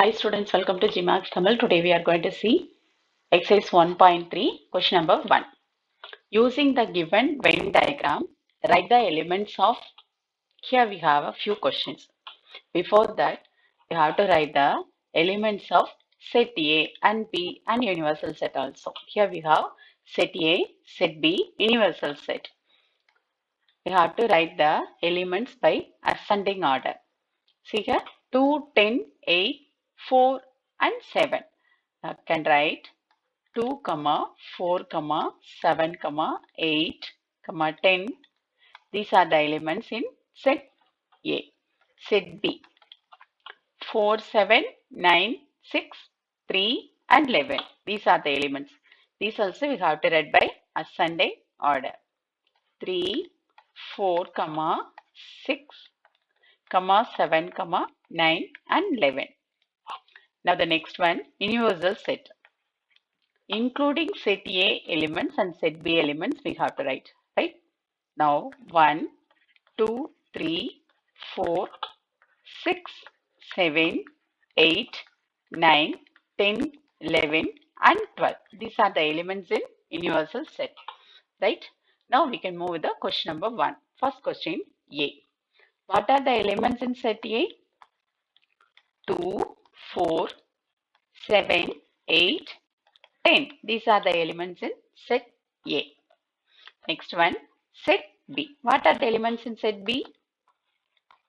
Hi students, welcome to GMAX Tamil. Today we are going to see exercise 1.3, question number 1. Using the given Venn diagram, write the elements of, here we have a few questions. Before that, we have to write the elements of set A and B and universal set also. Here we have set A, set B, universal set. We have to write the elements by ascending order. See here, 2, 10, 8, 4 and 7. I can write 2, 4, 7, 8, 10. These are the elements in set A. Set B, 4, 7, 9, 6, 3 and 11. These are the elements. These also we have to write by ascending order. 3, 4, 6, 7, 9 and 11. Now the next one, universal set. Including set A elements and set B elements we have to write, right? Now 1, 2, 3, 4, 6, 7, 8, 9, 10, 11 and 12. These are the elements in universal set, right? Now we can move with the question number 1. First question A. What are the elements in set A? 2, 4, 7, 8, 10. These are the elements in set A. Next one, set B. What are the elements in set B?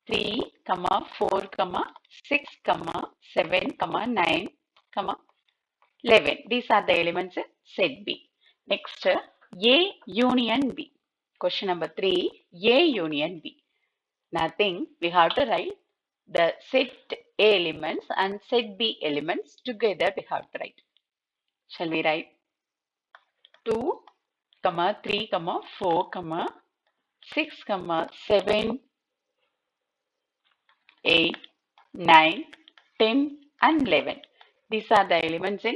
3, 4, 6, 7, 9, 11. These are the elements in set B. Next, A union B. Question number 3, A union B. Nothing. We have to write the set A elements and set B elements together we have to write. Shall we write? 2, 3, 4, 6, 7, 8, 9, 10 and 11. These are the elements in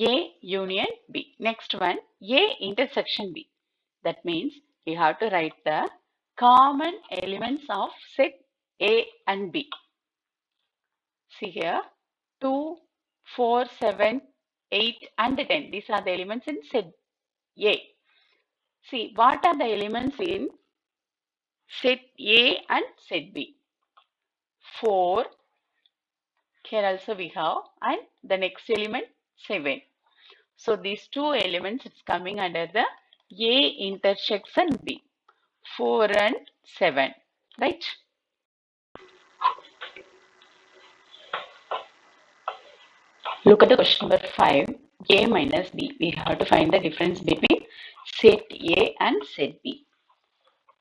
A union B. Next one, A intersection B. That means we have to write the common elements of set A and B. See here, 2, 4, 7, 8 and 10. These are the elements in set A. See, what are the elements in set A and set B? 4, here also we have, and the next element 7. So these two elements is coming under the A intersection B, 4 and 7, right? Look at the question number 5, A minus B. We have to find the difference between set A and set B.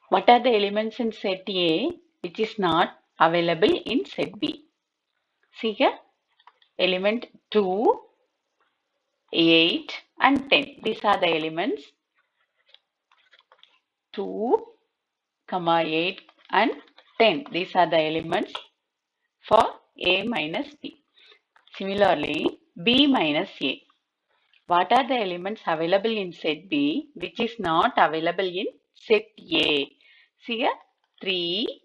What are the elements in set A which is not available in set B? See here, element 2, 8 and 10. These are the elements 2, 8 and 10. These are the elements for A minus B. Similarly, B minus A. What are the elements available in set B which is not available in set A? See here, 3,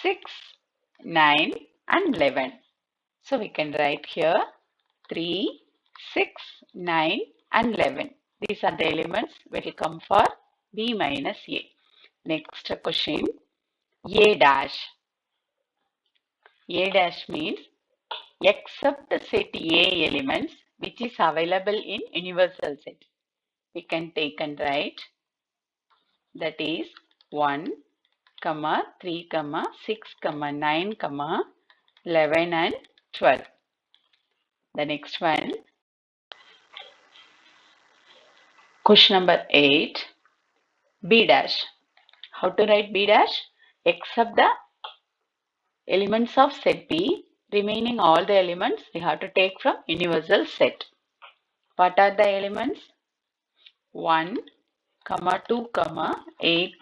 6, 9 and 11. So we can write here 3, 6, 9 and 11. These are the elements which will come for B minus A. Next question, A dash. A dash means except set A elements which is available in universal set. We can take and write, that is 1, 3, 6, 9, 11 and 12. The next one, question number 8, B dash. How to write B dash? Except the elements of set B, remaining all the elements we have to take from universal set. What are the elements? 1, 2, 8,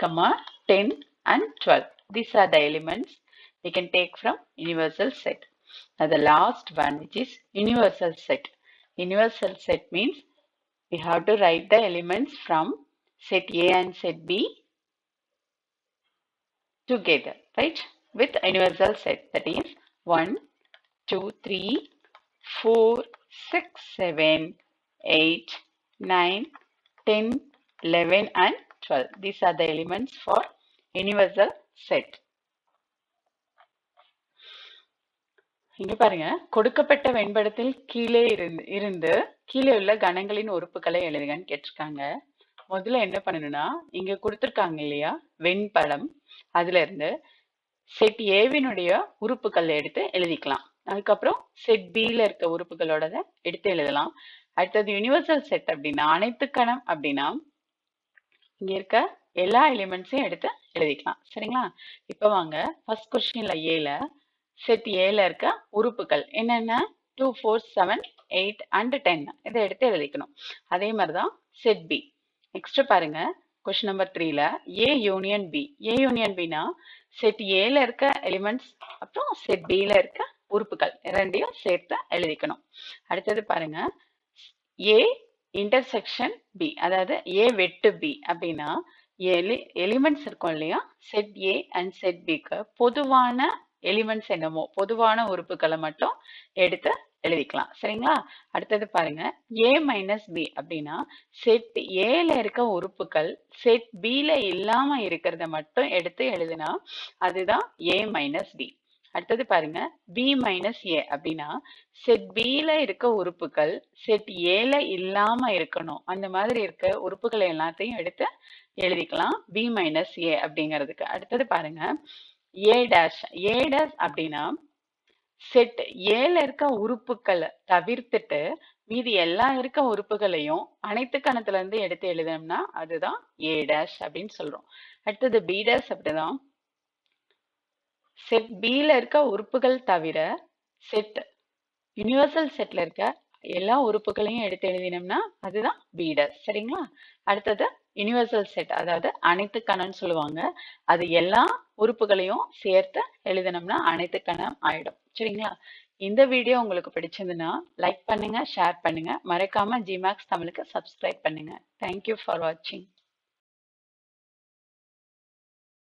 10 and 12. These are the elements we can take from universal set. Now the last one, which is universal set. Universal set means we have to write the elements from set A and set B together, right? With universal set, that is 1, 2, 3, 4, 6, 7, 8, 9, 10, 11 and 12. These are the elements for universal set. இங்க பாருங்க, கொடுக்கப்பட்ட வெண்படத்தில் கீழே இருந்து கீழே உள்ள கணங்களின் உறுப்புகளை எழுதுங்கன்னு கேட்டிருக்காங்க. முதல்ல என்ன பண்ணணும்னா, இங்க கொடுத்திருக்காங்க இல்லையா வெண்படம், அதுல இருந்து செட் ஏவினுடைய உறுப்புகள் எடுத்து எழுதிக்கலாம். அதுக்கப்புறம் செட் பில இருக்க உறுப்புகளோட எடுத்து எழுதலாம். அடுத்தது யுனிவர்சல் செட் அப்படின்னா அனைத்து கணம் அப்படின்னா இங்க இருக்க எல்லா எலிமெண்ட்ஸையும் எடுத்து எழுதிக்கலாம். சரிங்களா? இப்ப வாங்க ஃபர்ஸ்ட் கொஸ்டின்ல ஏல செட் ஏல இருக்க உறுப்புகள் என்னென்ன 2, 4, 7, 8 and 10 இதை எடுத்து எழுதிக்கணும். அதே மாதிரிதான் செட் பி. நெக்ஸ்ட் பாருங்க கொஸ்டின் நம்பர் 3ல A union B. A union பினா செட் ஏல இருக்க எலிமெண்ட்ஸ் அப்புறம் செட் பில இருக்க உறுப்புகள் ரெண்டையும் சேர்த்து எழுதிக்கணும். அடுத்தது பாருங்க ஏ இன்டர்செக்ஷன் பி, அதாவது ஏ வெட்டு பி அப்படின்னா எலிமெண்ட்ஸ் இருக்கும் இல்லையா செட் ஏ அண்ட் செட் பிக்கு பொதுவான எலிமெண்ட்ஸ் என்னமோ பொதுவான உறுப்புகளை மட்டும் எடுத்து எழுதிக்கலாம். சரிங்களா? அடுத்தது பாருங்க ஏ மைனஸ் பி அப்படின்னா செட் ஏல இருக்க உறுப்புகள் செட் பில இல்லாம இருக்கிறத மட்டும் எடுத்து எழுதுனா அதுதான் ஏ மைனஸ் பி. அடுத்தது பாருங்க பி மைனஸ் ஏ அப்படின்னா செட் பில இருக்க உறுப்புகள் செட் ஏல இல்லாம இருக்கணும், அந்த மாதிரி இருக்க உறுப்புகளை எல்லாத்தையும் எடுத்து எழுதிக்கலாம் பி மைனஸ் ஏ அப்படிங்கிறதுக்கு. அடுத்தது பாருங்க ஏ டேஷ். ஏ டேஷ் அப்படின்னா செட் ஏல இருக்க உறுப்புகளை தவிர்த்துட்டு மீதி எல்லா இருக்க உறுப்புகளையும் அனைத்து கணத்துல இருந்து எடுத்து எழுதணும்னா அதுதான் ஏ டேஷ் அப்படின்னு சொல்றோம். அடுத்தது பி டேஷ் அப்படிதான் செட் பில இருக்க உறுப்புகள் தவிர செட் யுனிவர்சல் செட்ல இருக்க எல்லா உறுப்புகளையும் எடுத்து எழுதினோம்னா அதுதான் பி டேஷ். சரிங்களா? அடுத்தது யுனிவர்சல் செட், அதாவது அனைத்து கணம்னு சொல்லுவாங்க. அது எல்லா உறுப்புகளையும் சேர்த்து எழுதினோம்னா அனைத்து கணம் ஆயிடும். சரிங்களா? இந்த வீடியோ உங்களுக்கு பிடிச்சிருந்ததுன்னா லைக் பண்ணுங்க, ஷேர் பண்ணுங்க, மறக்காம ஜிமேக்ஸ் தமிழுக்கு சப்ஸ்கிரைப் பண்ணுங்க. தேங்க்யூ ஃபார் வாட்சிங்.